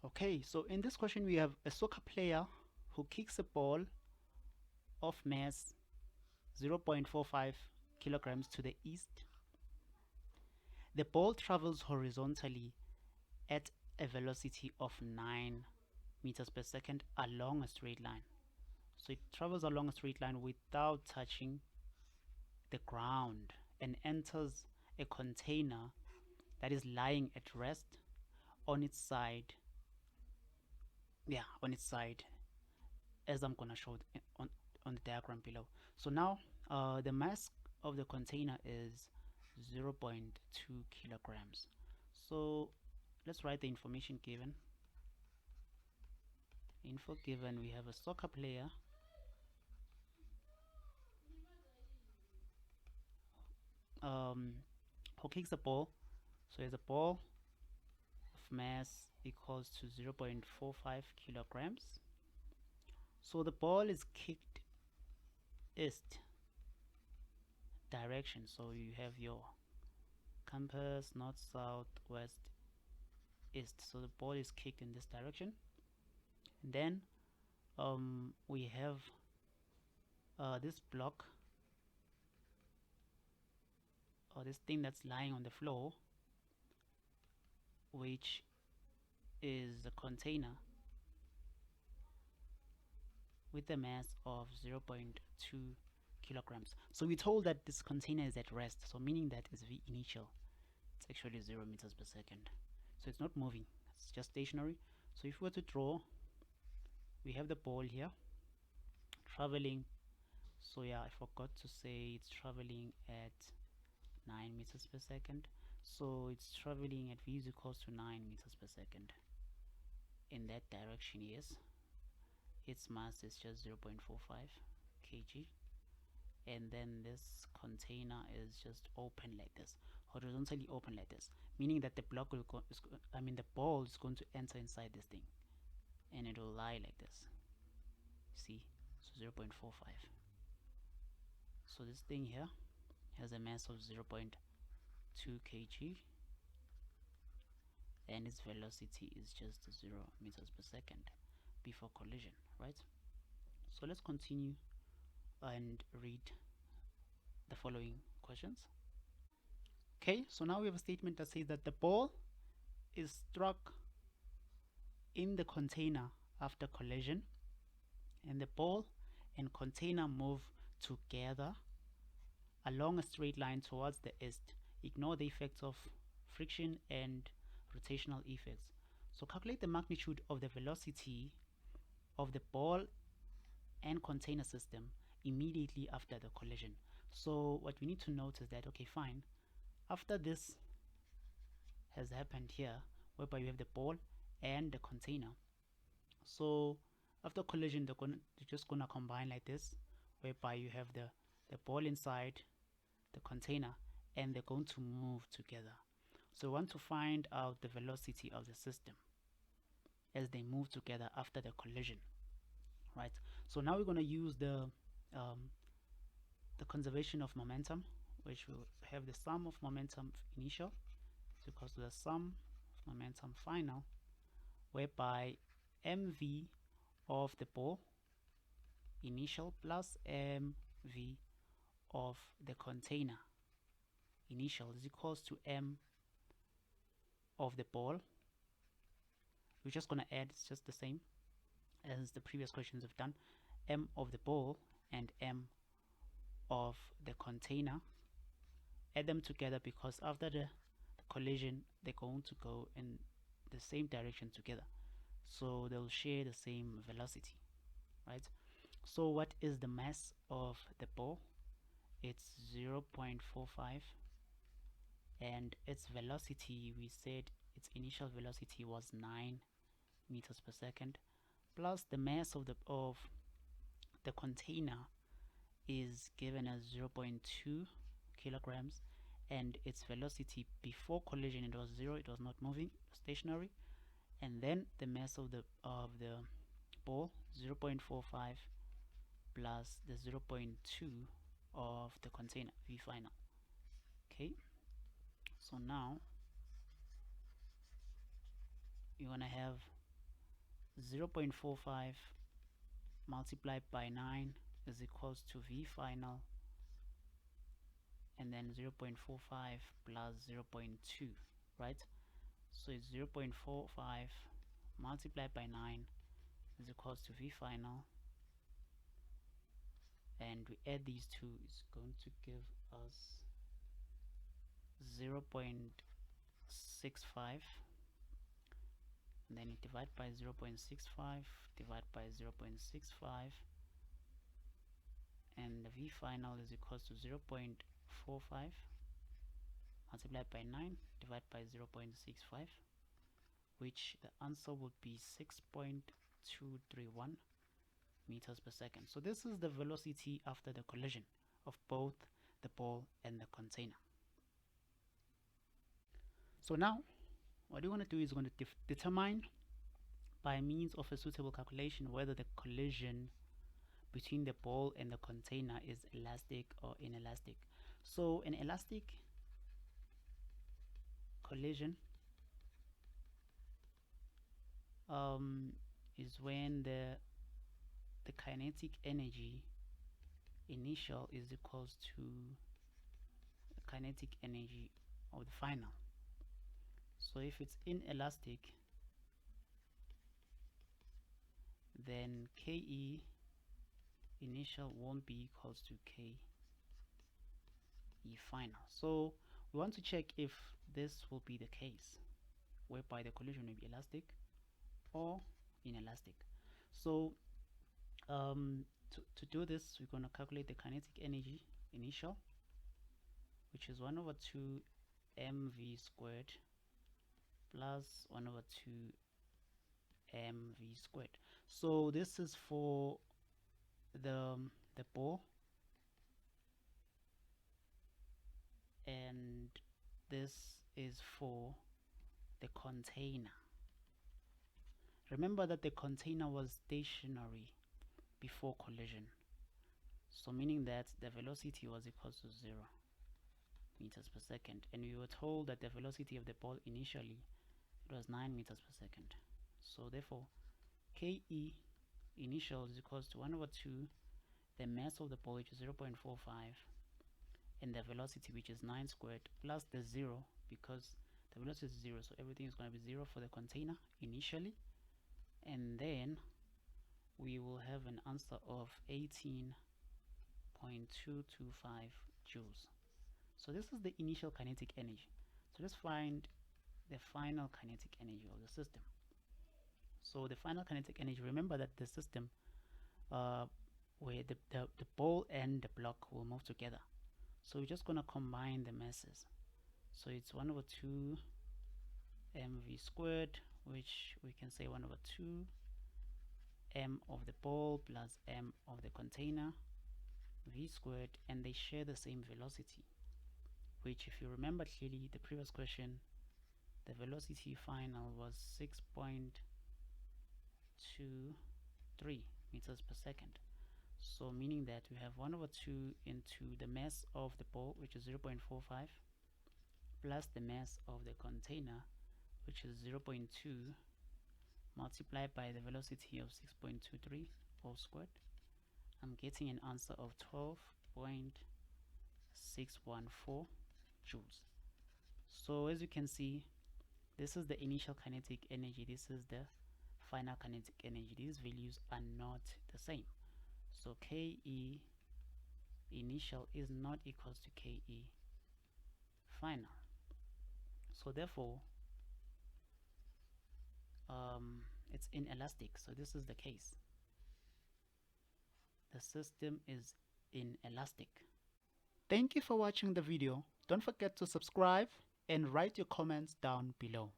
Okay, so in this question we have a soccer player who kicks a ball of mass 0.45 kilograms to the east. The ball travels horizontally at a velocity of 9 meters per second along a straight line. So it travels along a straight line without touching the ground and enters a container that is lying at rest on its side. Yeah, on its side, as I'm gonna show on the diagram below. So now the mass of the container is 0.2 kilograms. So let's write the information given. Info given, we have a soccer player who kicks the ball. So as a ball of mass equals to 0.45 kilograms. So the ball is kicked east direction. So you have your compass, north, south, west, east. So the ball is kicked in this direction. And then we have this block, or this thing that's lying on the floor, which is a container with a mass of 0.2 kilograms. So we're told that this container is at rest, so meaning that it's V initial. It's actually 0 meters per second. So it's not moving, it's just stationary. So if we were to draw, we have the ball here traveling. So yeah, I forgot to say it's traveling at 9 meters per second. So it's traveling at v is equals to 9 meters per second in that direction. Yes, its mass is just 0.45 kg, and then this container is just open like this, horizontally open like this, meaning that the block will go, the ball is going to enter inside this thing, and it will lie like this. See, so 0.45. So this thing here has a mass of 0.2 kg, and its velocity is just 0 meters per second before collision, right? So let's continue and read the following questions. Okay, so now we have a statement that says that the ball is struck in the container after collision, and the ball and container move together along a straight line towards the east. Ignore the effects of friction and rotational effects. So calculate the magnitude of the velocity of the ball and container system immediately after the collision. So what we need to note is that, okay, fine, after this has happened here, whereby you have the ball and the container, so after collision they're just gonna combine like this, whereby you have the ball inside the container and they're going to move together. So we want to find out the velocity of the system as they move together after the collision, right? So now we're going to use the conservation of momentum, which will have the sum of momentum initial is equals to the sum of momentum final, whereby mv of the ball initial plus mv of the container initial is equals to m of the ball. We're just going to add, it's just the same as the previous questions have done, m of the ball and m of the container. Add them together because after the collision they're going to go in the same direction together, so they'll share the same velocity, right? So what is the mass of the ball? It's 0.45, and its velocity, we said its initial velocity was 9 meters per second, plus the mass of the container is given as 0.2 kilograms, and its velocity before collision, it was 0, it was not moving, stationary. And then the mass of the ball, 0.45 plus the 0.2 of the container, v final. Okay, so now you're gonna have 0.45 multiplied by 9 is equals to V final, and then 0.45 plus 0.2, right? So it's 0.45 multiplied by 9 is equals to V final, and we add these two, it's going to give us 0.65, and then you divide by 0.65, divide by 0.65, and the V final is equals to 0.45 multiplied by 9 divided by 0.65, which the answer would be 6.231 meters per second. So this is the velocity after the collision of both the ball and the container. So now what you want to do is going to determine by means of a suitable calculation whether the collision between the ball and the container is elastic or inelastic. So an elastic collision is when the kinetic energy initial is equals to the kinetic energy of the final. So if it's inelastic, then KE initial won't be equals to KE final. So we want to check if this will be the case, whereby the collision will be elastic or inelastic. So to do this, we're going to calculate the kinetic energy initial, which is 1 over 2 mv squared plus 1 over 2 mv squared. So this is for the ball, and this is for the container. Remember that the container was stationary before collision, so meaning that the velocity was equal to 0 meters per second, and we were told that the velocity of the ball initially it was 9 meters per second. So therefore KE initial is equals to 1 over 2 the mass of the ball, which is 0.45, and the velocity, which is 9 squared, plus the 0, because the velocity is 0, so everything is going to be 0 for the container initially, and then we will have an answer of 18.225 joules. So this is the initial kinetic energy. So let's find the final kinetic energy of the system. So the final kinetic energy, remember that the system where the ball and the block will move together, so we're just going to combine the masses. So it's 1 over 2 mv squared, which we can say 1 over 2 m of the ball plus m of the container, v squared, and they share the same velocity, which, if you remember clearly the previous question, the velocity final was 6.23 meters per second. So meaning that we have 1 over 2 into the mass of the ball, which is 0.45, plus the mass of the container, which is 0.2, multiplied by the velocity of 6.23 all squared. I'm getting an answer of 12.614 joules. So as you can see, this is the initial kinetic energy, this is the final kinetic energy. These values are not the same. So KE initial is not equals to KE final. So therefore it's inelastic. So this is the case. The system is inelastic. Thank you for watching the video. Don't forget to subscribe and write your comments down below.